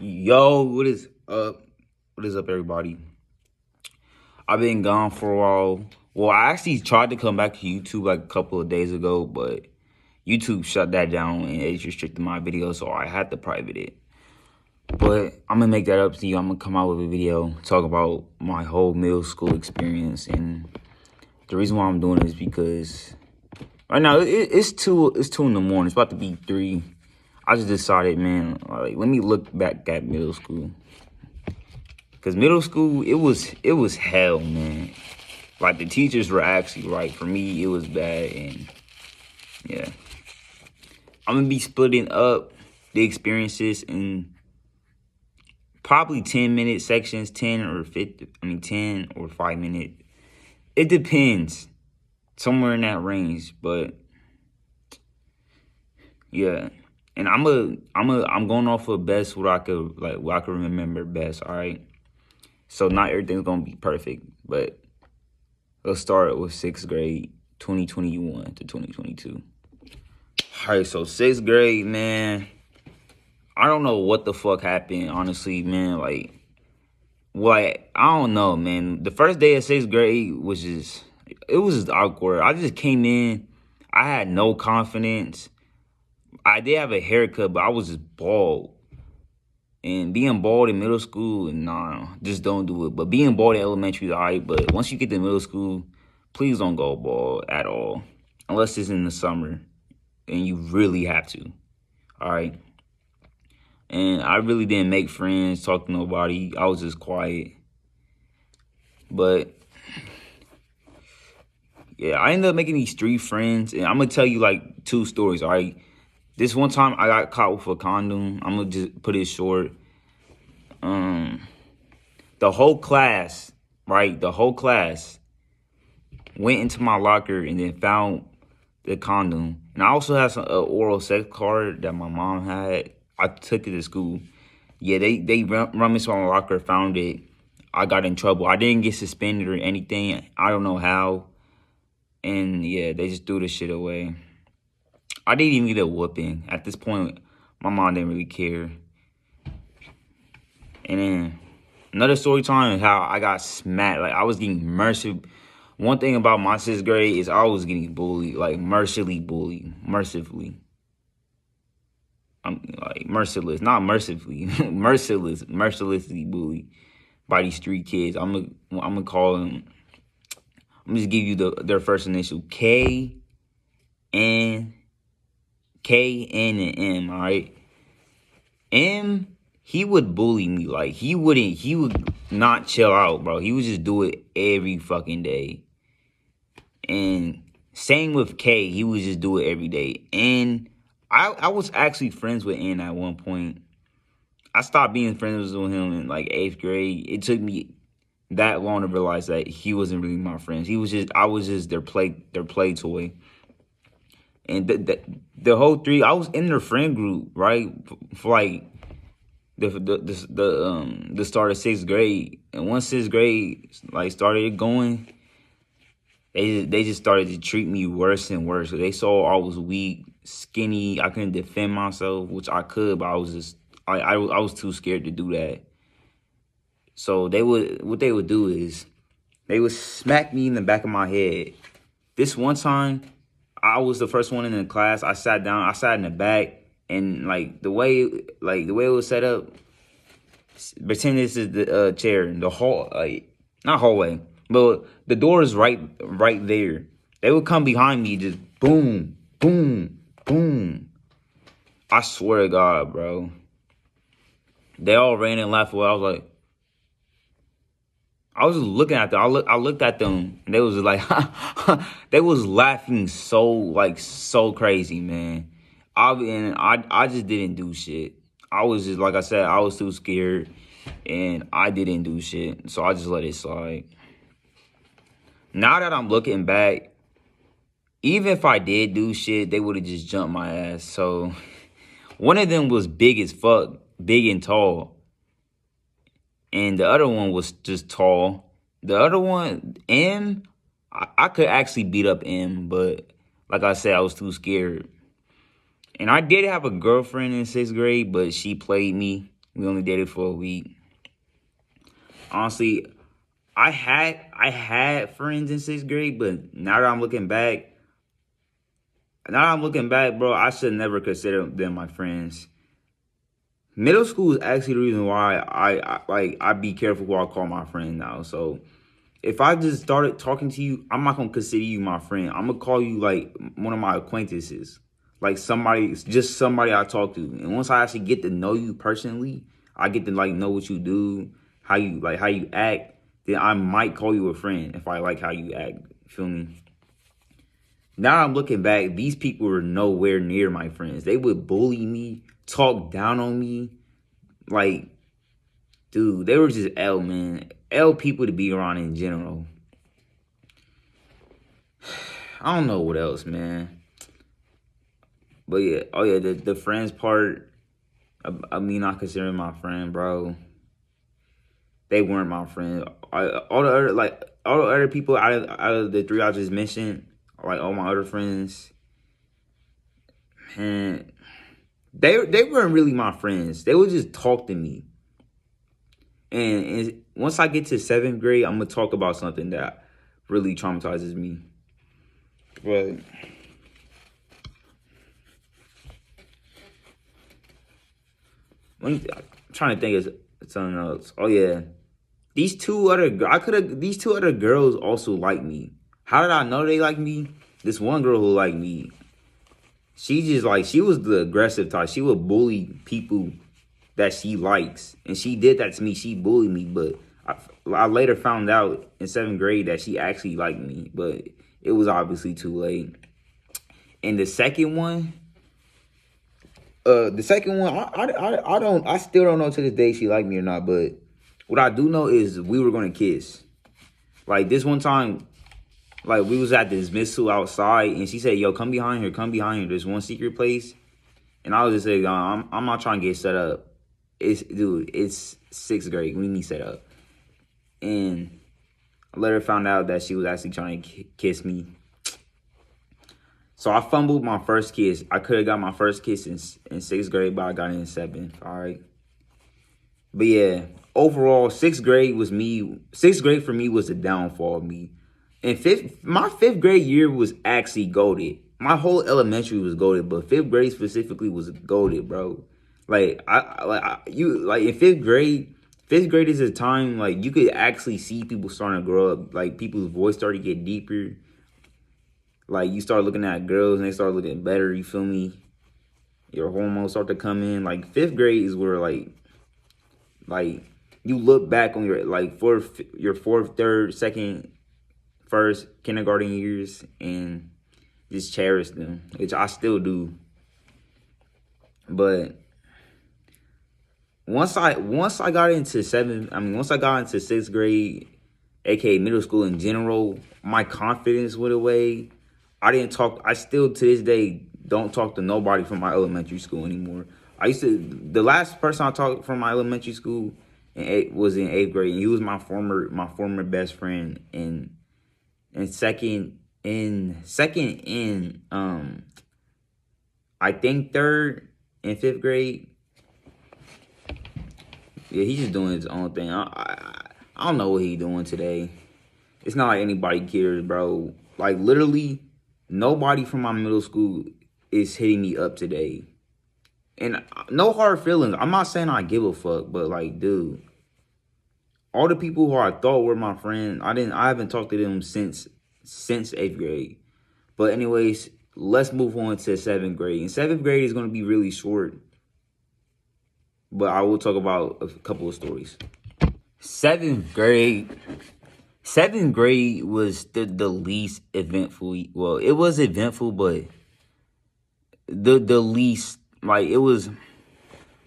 Yo, what is up? What is up, everybody? I've been gone for a while. Well, I actually tried to come back to YouTube like a couple of days ago, but YouTube shut that down and it restricted my videos, so I had to private it. But I'm gonna make that up to you. I'm gonna come out with a video talk about my whole middle school experience, and the reason why I'm doing it is because right now it's two in the morning. It's about to be 3. I just decided, man, like let me look back at middle school. Cause middle school, it was hell, man. Like the teachers were actually right. For me, it was bad, and yeah. I'm gonna be splitting up the experiences in probably 10-minute sections, 10 or 50. 10 or 5-minute. It depends, somewhere in that range. But yeah, and I'm going off of best what I could remember best. All right. So not everything's gonna be perfect, but let's start with 6th grade, 2021 to 2022. All right, so 6th grade, man. I don't know what the fuck happened, honestly, man. Like I don't know, man. The first day of 6th grade was just awkward. I just came in, I had no confidence. I did have a haircut, but I was just bald. And being bald in middle school, nah, just don't do it. But being bald in elementary is alright. But once you get to middle school, please don't go bald at all. Unless it's in the summer and you really have to. Alright? And I really didn't make friends, talk to nobody. I was just quiet. But yeah, I ended up making these 3 friends. And I'm going to tell you like 2 stories, alright? This one time I got caught with a condom. I'm going to just put it short. The whole class, right? The whole class went into my locker and then found the condom. And I also had some oral sex card that my mom had. I took it to school. Yeah, they rummaged my locker, found it. I got in trouble. I didn't get suspended or anything. I don't know how. And yeah, they just threw the shit away. I didn't even get a whooping. At this point, my mom didn't really care. And then another story time is how I got smacked. Like I was getting mercifully. One thing about my 6th grade is I was getting bullied, like mercifully bullied, mercifully. I'm like merciless, not mercifully, mercilessly bullied by these 3 kids. I'm gonna call them. I'm just give you their first initial N, and M. All right, M. He would bully me. Like he would not chill out, bro. He would just do it every fucking day. And same with K. He would just do it every day. And I was actually friends with N at one point. I stopped being friends with him in like 8th grade. It took me that long to realize that he wasn't really my friend. I was just their play toy. And the whole 3, I was in their friend group, right? For like the start of 6th grade. And once 6th grade like started going, they just started to treat me worse and worse. They saw I was weak, skinny. I couldn't defend myself, which I could, but I was too scared to do that. So what they would do is they would smack me in the back of my head. This one time, I was the first one in the class. I sat down. I sat in the back. And the way it was set up, pretend this is the chair, the hall, not hallway, but the door is right there. They would come behind me, just boom, boom, boom. I swear to God, bro. They all ran and laughed away. I was just looking at them. I looked at them, and they was like, they was laughing so crazy, man. I just didn't do shit. I was just, like I said, I was too scared, and I didn't do shit. So I just let it slide. Now that I'm looking back, even if I did do shit, they would have just jumped my ass. So one of them was big as fuck, big and tall. And the other one was just tall. The other one, M, I could actually beat up M, but like I said, I was too scared. And I did have a girlfriend in 6th grade, but she played me. We only dated for a week. Honestly, I had friends in sixth grade, but now that I'm looking back, bro, I should never consider them my friends. Middle school is actually the reason why I be careful who I call my friend now. So if I just started talking to you, I'm not gonna consider you my friend. I'm gonna call you like one of my acquaintances, like somebody I talk to. And once I actually get to know you personally, I get to like know what you do, how you act. Then I might call you a friend if I like how you act. Feel me? Now I'm looking back, these people were nowhere near my friends. They would bully me, talk down on me. Like, dude, they were just L, man. L people to be around in general. I don't know what else, man. But yeah, oh yeah, the friends part, I mean, not considering my friend, bro. They weren't my friend. All the other people out of the three I just mentioned, like all my other friends, man, they weren't really my friends. They would just talk to me. And once I get to seventh grade, I'm gonna talk about something that really traumatizes me. But I'm trying to think of something else. Oh yeah, these two other girls also like me. How did I know they like me? This one girl who liked me, she was the aggressive type. She would bully people that she likes, and she did that to me. She bullied me, but I later found out in seventh grade that she actually liked me, but it was obviously too late. And I still don't know to this day she liked me or not. But what I do know is we were gonna kiss. Like this one time, like we was at this dismissal outside, and she said, "Yo, come behind here, come behind here. There's one secret place." And I was just like, I'm not trying to get set up. It's sixth grade. We need set up. And I later found out that she was actually trying to kiss me. So I fumbled my first kiss. I could have got my first kiss in sixth grade, but I got it in seventh. All right. But yeah, overall, sixth grade for me was the downfall of me. And my fifth grade year was actually goated. My whole elementary was goated, but fifth grade specifically was goated, bro. In fifth grade is a time like you could actually see people starting to grow up. Like people's voice started to get deeper. Like you start looking at girls and they start looking better. You feel me? Your hormones start to come in. Like fifth grade is where like you look back on your fourth, third, second, first kindergarten years and just cherish them, which I still do. But once I got into once I got into sixth grade, aka middle school in general, my confidence went away. I still to this day don't talk to nobody from my elementary school anymore. The last person I talked from my elementary school was in eighth grade, and he was my former best friend. And second in I think third and fifth grade. Yeah, he's just doing his own thing. I don't know what he's doing today. It's not like anybody cares, bro. Like literally, nobody from my middle school is hitting me up today. And no hard feelings. I'm not saying I give a fuck, but like, dude, all the people who I thought were my friend, I haven't talked to them since eighth grade. But anyways, let's move on to seventh grade. And seventh grade is gonna be really short, but I will talk about a couple of stories. Seventh grade was the least eventful. Well, it was eventful, but the least, like, it was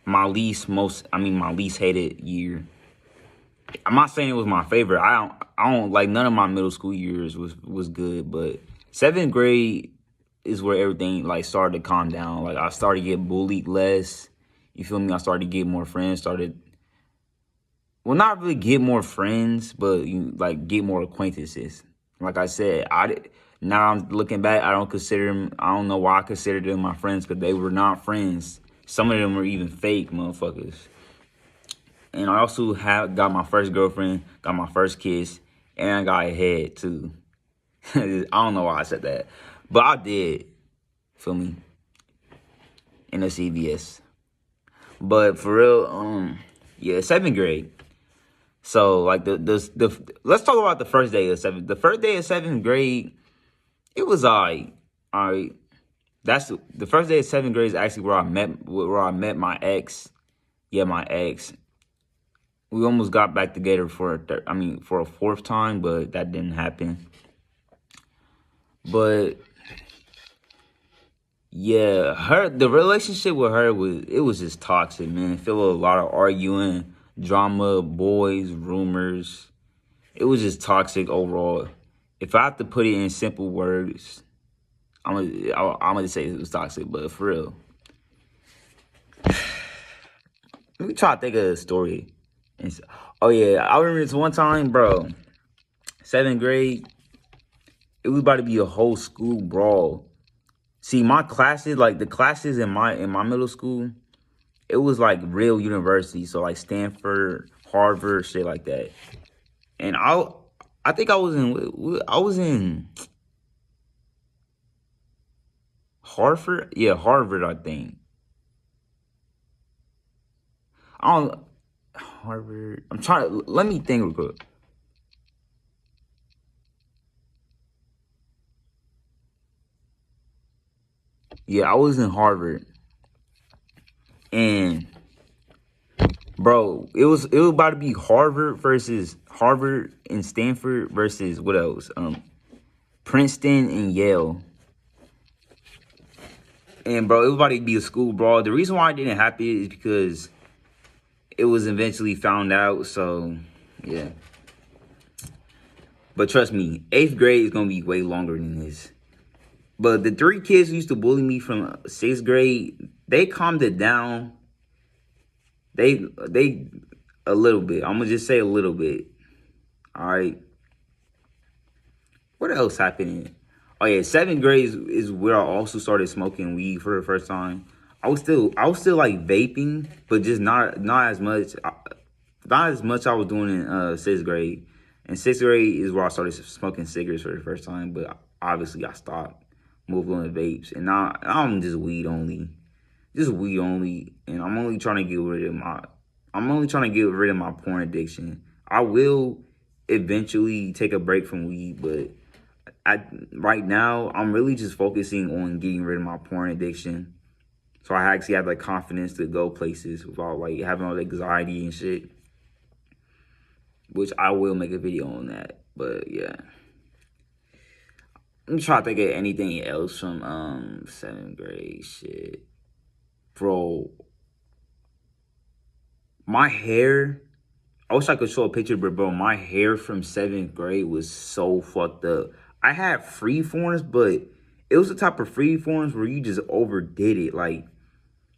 my least hated year. I'm not saying it was my favorite. I don't like, none of my middle school years was good, but seventh grade is where everything like started to calm down. Like I started to get bullied less. You feel me? I started to get more friends. Not really get more friends, but get more acquaintances. Like I said, now I'm looking back, I don't know why I considered them my friends, because they were not friends. Some of them were even fake motherfuckers. And I also got my first girlfriend, got my first kiss, and I got a head too. I don't know why I said that, but I did. Feel me? In a CVS. But for real, yeah, 7th grade. So like the let's talk about the first day of seventh. The first day of 7th grade, it was alright. That's the first day of 7th grade is actually where I met my ex. Yeah, my ex. We almost got back together for for a fourth time, but that didn't happen. But yeah, the relationship with her was just toxic, man. Feel a lot of arguing, drama, boys, rumors. It was just toxic overall. If I have to put it in simple words, I'm gonna say it was toxic, but for real. Let me try to think of a story. Oh yeah, I remember this one time, bro. 7th grade, it was about to be a whole school brawl. See, my classes, like the classes in my middle school, it was like real university, so like Stanford, Harvard, shit like that. And I think I was in Harvard, yeah, Harvard, I think. I don't Harvard. I'm trying to let me think real quick. Yeah, I was in Harvard, and bro, it was about to be Harvard and Stanford versus what else? Princeton and Yale. And bro, it was about to be a school brawl. The reason why it didn't happen is because it was eventually found out. So yeah, but trust me, 8th grade is gonna be way longer than this. But the three kids who used to bully me from 6th grade, they calmed it down. They a little bit. I'm gonna just say a little bit. All right. What else happened? Oh yeah, 7th grade is where I also started smoking weed for the first time. I was still like vaping, but just not as much. Not as much I was doing in 6th grade. And 6th grade is where I started smoking cigarettes for the first time. But obviously I stopped, moved on to vapes, and now I'm just weed only, and I'm only trying to get rid of my porn addiction. I will eventually take a break from weed, but right now I'm really just focusing on getting rid of my porn addiction. So I actually have like confidence to go places without like having all the anxiety and shit. Which I will make a video on that. But yeah. I'm trying to think of anything else from 7th grade shit. Bro, my hair, I wish I could show a picture, but bro, my hair from 7th grade was so fucked up. I had free forms, but it was the type of free forms where you just overdid it. Like,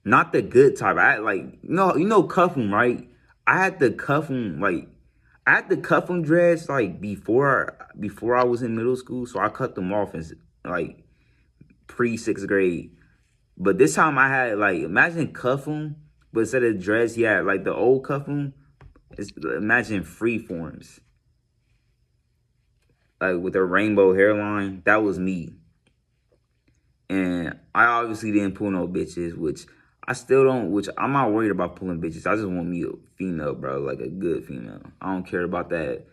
not the good type. I had like, no, cuff 'em, right? I had the cuff 'em, like, I had the cuff 'em dreads like before I was in middle school, so I cut them off as like pre 6th grade. But this time I had like, imagine cuff 'em, but instead of dreads, he had like the old cuff 'em. Imagine free forms, like with a rainbow hairline. That was me. And I obviously didn't pull no bitches, which I still don't, which I'm not worried about pulling bitches. I just want me a female, bro, like a good female. I don't care about that.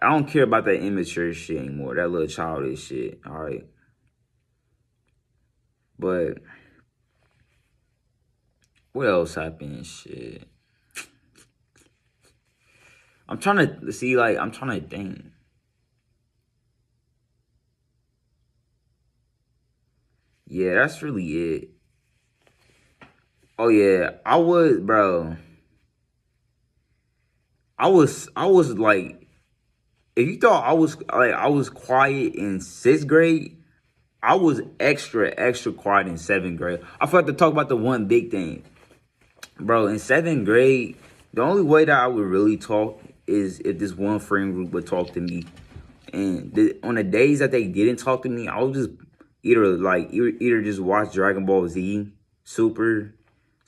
I don't care about that immature shit anymore, that little childish shit, all right? But what else happened? Shit. I'm trying to see, like, I'm trying to think. Yeah, that's really it. Oh yeah, bro. I was like, if you thought I was quiet in 6th grade, I was extra quiet in 7th grade. I forgot to talk about the one big thing, bro. In 7th grade, the only way that I would really talk is if this one friend group would talk to me. And on the days that they didn't talk to me, I would just either just watch Dragon Ball Z Super,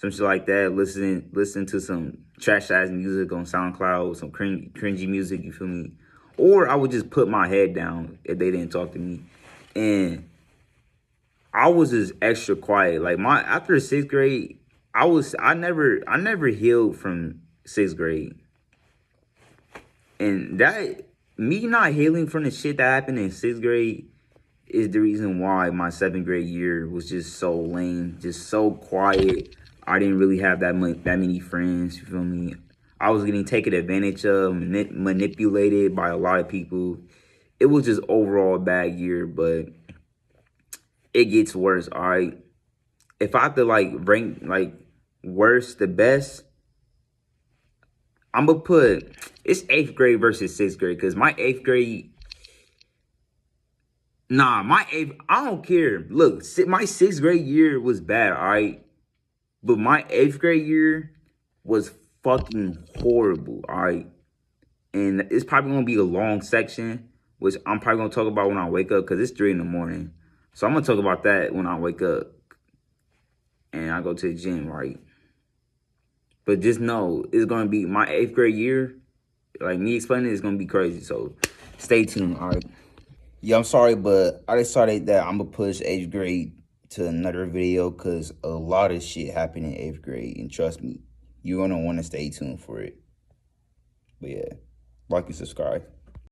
some shit like that. Listen to some trash ass music on SoundCloud, some cringy music. You feel me? Or I would just put my head down if they didn't talk to me, and I was just extra quiet. Like after 6th grade, I never healed from 6th grade, and that me not healing from the shit that happened in 6th grade is the reason why my 7th grade year was just so lame, just so quiet. I didn't really have that many friends. You feel me? I was getting taken advantage of, manipulated by a lot of people. It was just overall a bad year, but it gets worse. All right, if I have to like rank like worst to best, I'm gonna put it's 8th grade versus 6th grade because my 8th grade. Nah, my eighth. I don't care. Look, my 6th grade year was bad. All right, but my 8th grade year was fucking horrible. All right, and it's probably gonna be a long section, which I'm probably gonna talk about when I wake up because it's 3 in the morning. So I'm gonna talk about that when I wake up and I go to the gym, right? But just know it's gonna be my 8th grade year. Like me explaining it is gonna be crazy. So stay tuned. All right. Yeah, I'm sorry, but I decided that I'm gonna push 8th grade to another video because a lot of shit happened in 8th grade, and trust me, you're gonna want to stay tuned for it. But yeah, like and subscribe.